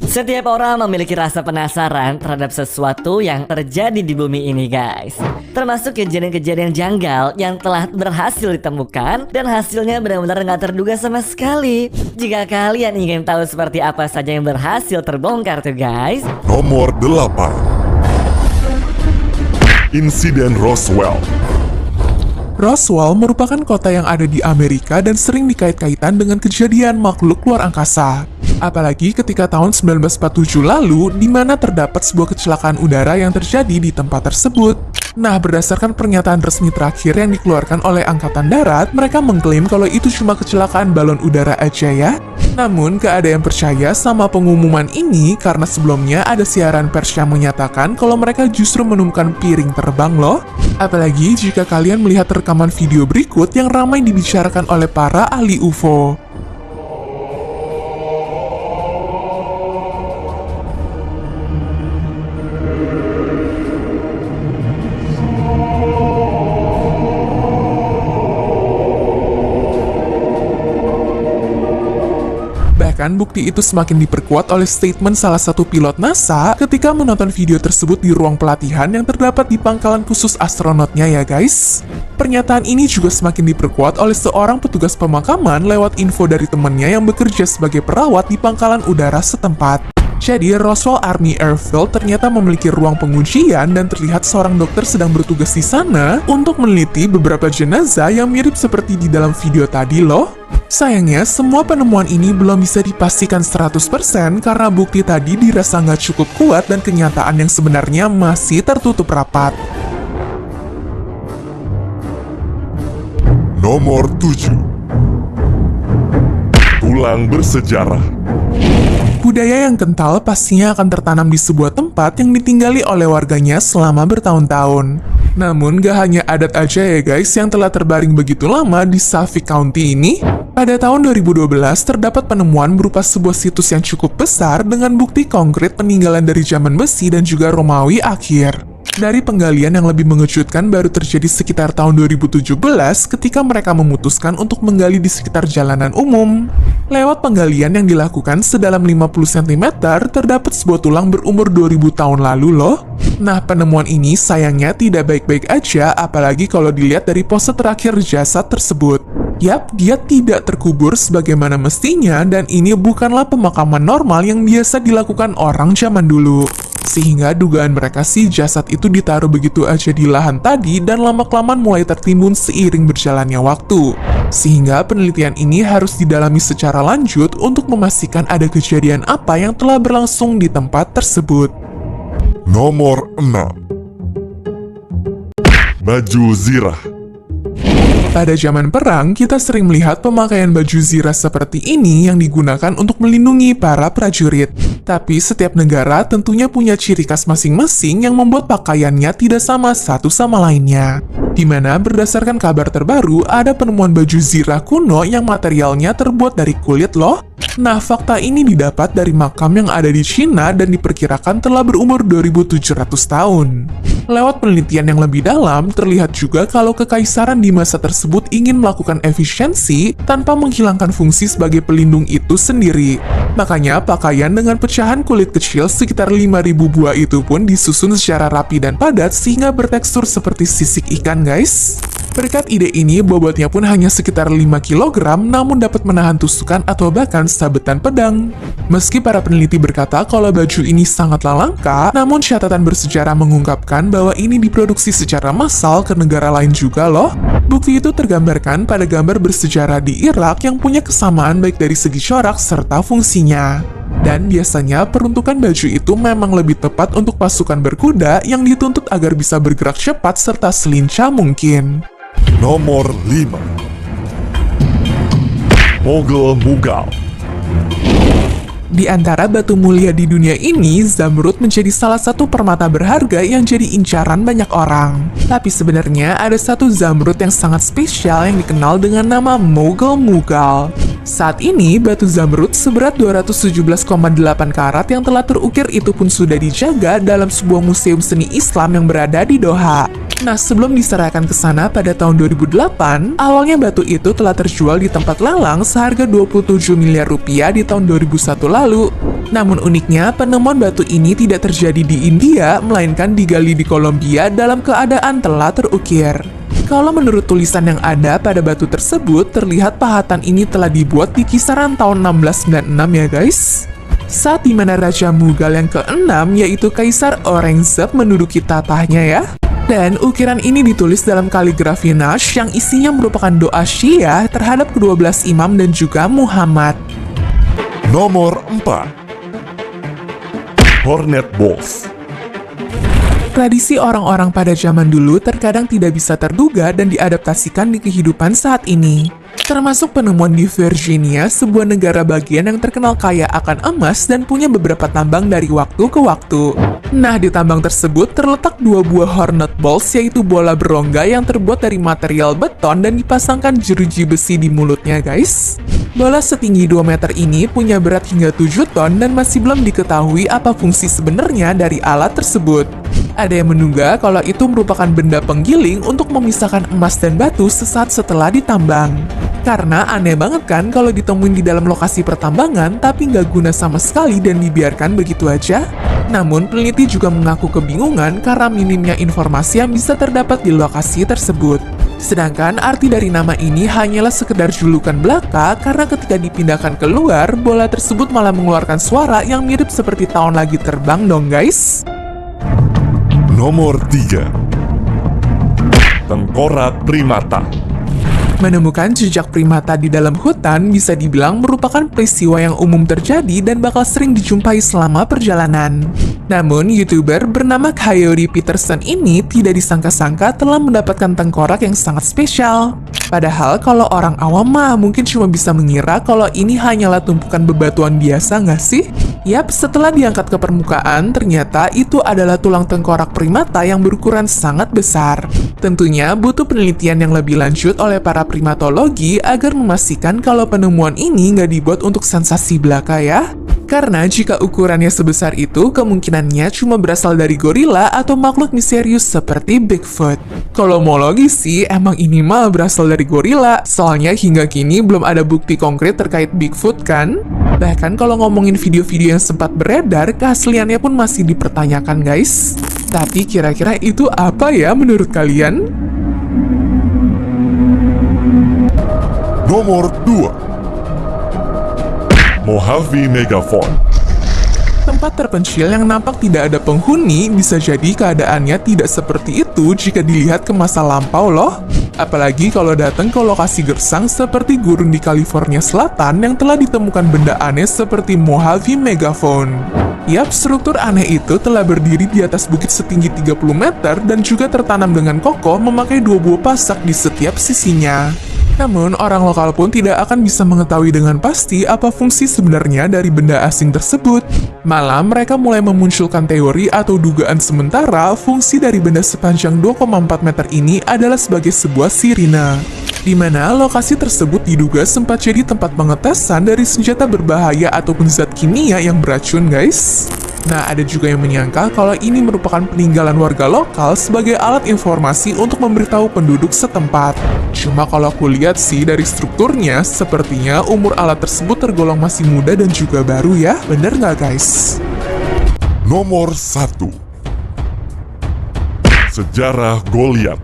Setiap orang memiliki rasa penasaran terhadap sesuatu yang terjadi di bumi ini, guys. Termasuk kejadian-kejadian janggal yang telah berhasil ditemukan dan hasilnya benar-benar nggak terduga sama sekali. Jika kalian ingin tahu seperti apa saja yang berhasil terbongkar tuh, guys. Nomor 8. Insiden Roswell. Roswell merupakan kota yang ada di Amerika dan sering dikait-kaitan dengan kejadian makhluk luar angkasa. Apalagi ketika tahun 1947 lalu, di mana terdapat sebuah kecelakaan udara yang terjadi di tempat tersebut. Nah, berdasarkan pernyataan resmi terakhir yang dikeluarkan oleh Angkatan Darat, mereka mengklaim kalau itu cuma kecelakaan balon udara aja ya. Namun, gak ada yang percaya sama pengumuman ini karena sebelumnya ada siaran pers yang menyatakan kalau mereka justru menemukan piring terbang loh. Apalagi jika kalian melihat rekaman video berikut yang ramai dibicarakan oleh para ahli UFO. Bahkan bukti itu semakin diperkuat oleh statement salah satu pilot NASA ketika menonton video tersebut di ruang pelatihan yang terdapat di pangkalan khusus astronotnya ya guys. Pernyataan ini juga semakin diperkuat oleh seorang petugas pemakaman lewat info dari temannya yang bekerja sebagai perawat di pangkalan udara setempat. Jadi, Roswell Army Airfield ternyata memiliki ruang pengujian dan terlihat seorang dokter sedang bertugas di sana untuk meneliti beberapa jenazah yang mirip seperti di dalam video tadi loh. Sayangnya, semua penemuan ini belum bisa dipastikan 100% karena bukti tadi dirasa nggak cukup kuat dan kenyataan yang sebenarnya masih tertutup rapat. Nomor 7. Tulang bersejarah. Budaya yang kental pastinya akan tertanam di sebuah tempat yang ditinggali oleh warganya selama bertahun-tahun. Namun gak hanya adat aja ya guys yang telah terbaring begitu lama di Suffolk County ini. Pada tahun 2012 terdapat penemuan berupa sebuah situs yang cukup besar dengan bukti konkret peninggalan dari zaman besi dan juga Romawi akhir. Dari penggalian yang lebih mengejutkan baru terjadi sekitar tahun 2017 ketika mereka memutuskan untuk menggali di sekitar jalanan umum. Lewat penggalian yang dilakukan sedalam 50 cm, terdapat sebuah tulang berumur 2000 tahun lalu loh. Nah, penemuan ini sayangnya tidak baik-baik aja, apalagi kalau dilihat dari pose terakhir jasad tersebut. Yap, dia tidak terkubur sebagaimana mestinya dan ini bukanlah pemakaman normal yang biasa dilakukan orang zaman dulu. Sehingga dugaan mereka sih jasad itu ditaruh begitu aja di lahan tadi dan lama-kelamaan mulai tertimbun seiring berjalannya waktu. Sehingga penelitian ini harus didalami secara lanjut untuk memastikan ada kejadian apa yang telah berlangsung di tempat tersebut. Nomor 6. Baju zirah. Pada zaman perang, kita sering melihat pemakaian baju zirah seperti ini yang digunakan untuk melindungi para prajurit. Tapi setiap negara tentunya punya ciri khas masing-masing yang membuat pakaiannya tidak sama satu sama lainnya. Di mana berdasarkan kabar terbaru, ada penemuan baju zirah kuno yang materialnya terbuat dari kulit loh. Nah, fakta ini didapat dari makam yang ada di Cina dan diperkirakan telah berumur 2700 tahun. Lewat penelitian yang lebih dalam, terlihat juga kalau kekaisaran di masa tersebut ingin melakukan efisiensi tanpa menghilangkan fungsi sebagai pelindung itu sendiri. Makanya, pakaian dengan pecahan kulit kecil sekitar 5000 buah itu pun disusun secara rapi dan padat sehingga bertekstur seperti sisik ikan, guys. Berkat ide ini, bobotnya pun hanya sekitar 5 kg, namun dapat menahan tusukan atau bahkan sabetan pedang. Meski para peneliti berkata kalau baju ini sangatlah langka, namun catatan bersejarah mengungkapkan bahwa ini diproduksi secara massal ke negara lain juga loh. Bukti itu tergambarkan pada gambar bersejarah di Irak yang punya kesamaan baik dari segi corak serta fungsinya. Dan biasanya peruntukan baju itu memang lebih tepat untuk pasukan berkuda yang dituntut agar bisa bergerak cepat serta selincah mungkin. Nomor 5. Mogel Mughal. Di antara batu mulia di dunia ini, zamrud menjadi salah satu permata berharga yang jadi incaran banyak orang. Tapi sebenarnya ada satu zamrud yang sangat spesial yang dikenal dengan nama Mogel Mughal. Saat ini, batu zamrud seberat 217,8 karat yang telah terukir itu pun sudah dijaga dalam sebuah museum seni Islam yang berada di Doha. Nah, sebelum diserahkan ke sana pada tahun 2008, awalnya batu itu telah terjual di tempat lelang seharga 27 miliar rupiah di tahun 2001 lalu. Namun uniknya, penemuan batu ini tidak terjadi di India, melainkan digali di Kolombia dalam keadaan telah terukir. Kalau menurut tulisan yang ada pada batu tersebut, terlihat pahatan ini telah dibuat di kisaran tahun 1696 ya guys. Saat dimana Raja Mughal yang ke-6 yaitu Kaisar Aurangzeb menduduki tatahnya ya. Dan ukiran ini ditulis dalam kaligrafi Nash yang isinya merupakan doa Syiah terhadap ke-12 imam dan juga Muhammad. Nomor 4. Hornet Boss. Tradisi orang-orang pada zaman dulu terkadang tidak bisa terduga dan diadaptasikan di kehidupan saat ini. Termasuk penemuan di Virginia, sebuah negara bagian yang terkenal kaya akan emas dan punya beberapa tambang dari waktu ke waktu. Nah, di tambang tersebut terletak 2 buah Hornet Balls, yaitu bola berongga yang terbuat dari material beton dan dipasangkan jeruji besi di mulutnya guys. Bola setinggi 2 meter ini punya berat hingga 7 ton dan masih belum diketahui apa fungsi sebenarnya dari alat tersebut. Ada yang menduga kalau itu merupakan benda penggiling untuk memisahkan emas dan batu sesaat setelah ditambang. Karena aneh banget kan kalau ditemuin di dalam lokasi pertambangan tapi nggak guna sama sekali dan dibiarkan begitu aja? Namun peneliti juga mengaku kebingungan karena minimnya informasi yang bisa terdapat di lokasi tersebut. Sedangkan arti dari nama ini hanyalah sekedar julukan belaka karena ketika dipindahkan keluar, bola tersebut malah mengeluarkan suara yang mirip seperti tahun lagi terbang dong guys. Nomor 3. Tengkorak primata. Menemukan jejak primata di dalam hutan bisa dibilang merupakan peristiwa yang umum terjadi dan bakal sering dijumpai selama perjalanan. Namun, YouTuber bernama Coyote Peterson ini tidak disangka-sangka telah mendapatkan tengkorak yang sangat spesial. Padahal kalau orang awam mah mungkin cuma bisa mengira kalau ini hanyalah tumpukan bebatuan biasa nggak sih? Yap, setelah diangkat ke permukaan, ternyata itu adalah tulang tengkorak primata yang berukuran sangat besar. Tentunya butuh penelitian yang lebih lanjut oleh para primatologi agar memastikan kalau penemuan ini nggak dibuat untuk sensasi belaka ya. Karena jika ukurannya sebesar itu, kemungkinannya cuma berasal dari gorila atau makhluk misterius seperti Bigfoot. Kalau mau logis sih, emang ini mah berasal dari gorila, soalnya hingga kini belum ada bukti konkret terkait Bigfoot kan? Bahkan kalau ngomongin video-video yang sempat beredar, keasliannya pun masih dipertanyakan guys. Tapi kira-kira itu apa ya menurut kalian? Nomor 2. Mojave Megaphone. Tempat terpencil yang nampak tidak ada penghuni bisa jadi keadaannya tidak seperti itu jika dilihat ke masa lampau loh. Apalagi kalau datang ke lokasi gersang seperti gurun di California Selatan yang telah ditemukan benda aneh seperti Mojave Megaphone. Yap, struktur aneh itu telah berdiri di atas bukit setinggi 30 meter dan juga tertanam dengan kokoh memakai 2 buah pasak di setiap sisinya. Namun, orang lokal pun tidak akan bisa mengetahui dengan pasti apa fungsi sebenarnya dari benda asing tersebut. Malah, mereka mulai memunculkan teori atau dugaan sementara fungsi dari benda sepanjang 2,4 meter ini adalah sebagai sebuah sirine. Di mana lokasi tersebut diduga sempat jadi tempat pengetesan dari senjata berbahaya ataupun zat kimia yang beracun guys. Nah, ada juga yang menyangka kalau ini merupakan peninggalan warga lokal sebagai alat informasi untuk memberitahu penduduk setempat. Cuma kalau aku lihat sih dari strukturnya, sepertinya umur alat tersebut tergolong masih muda dan juga baru ya. Bener nggak guys? Nomor 1. Sejarah Goliat.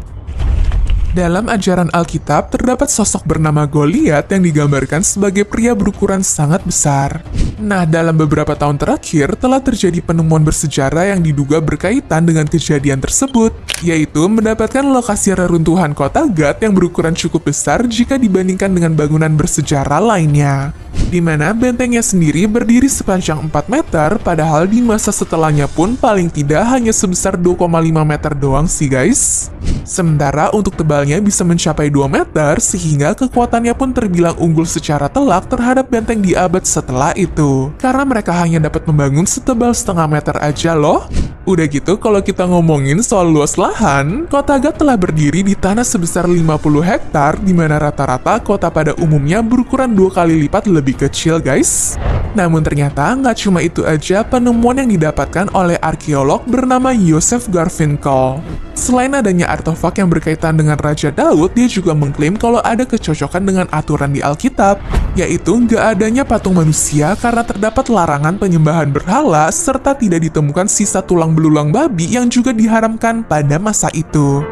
Dalam ajaran Alkitab, terdapat sosok bernama Goliat yang digambarkan sebagai pria berukuran sangat besar. Nah, dalam beberapa tahun terakhir, telah terjadi penemuan bersejarah yang diduga berkaitan dengan kejadian tersebut, yaitu mendapatkan lokasi reruntuhan kota Gat yang berukuran cukup besar jika dibandingkan dengan bangunan bersejarah lainnya. Di mana bentengnya sendiri berdiri sepanjang 4 meter, padahal di masa setelahnya pun paling tidak hanya sebesar 2,5 meter doang sih guys. Sementara untuk tebalnya bisa mencapai 2 meter, sehingga kekuatannya pun terbilang unggul secara telak terhadap benteng di abad setelah itu. Karena mereka hanya dapat membangun setebal setengah meter aja loh. Udah gitu, kalau kita ngomongin soal luas lahan, kota Gat telah berdiri di tanah sebesar 50 hektar, di mana rata-rata kota pada umumnya berukuran 2 kali lipat lebih kecil guys. Namun ternyata nggak cuma itu aja penemuan yang didapatkan oleh arkeolog bernama Joseph Garfinkel. Selain adanya artefak yang berkaitan dengan Raja Daud, dia juga mengklaim kalau ada kecocokan dengan aturan di Alkitab, yaitu nggak adanya patung manusia karena terdapat larangan penyembahan berhala serta tidak ditemukan sisa tulang belulang babi yang juga diharamkan pada masa itu.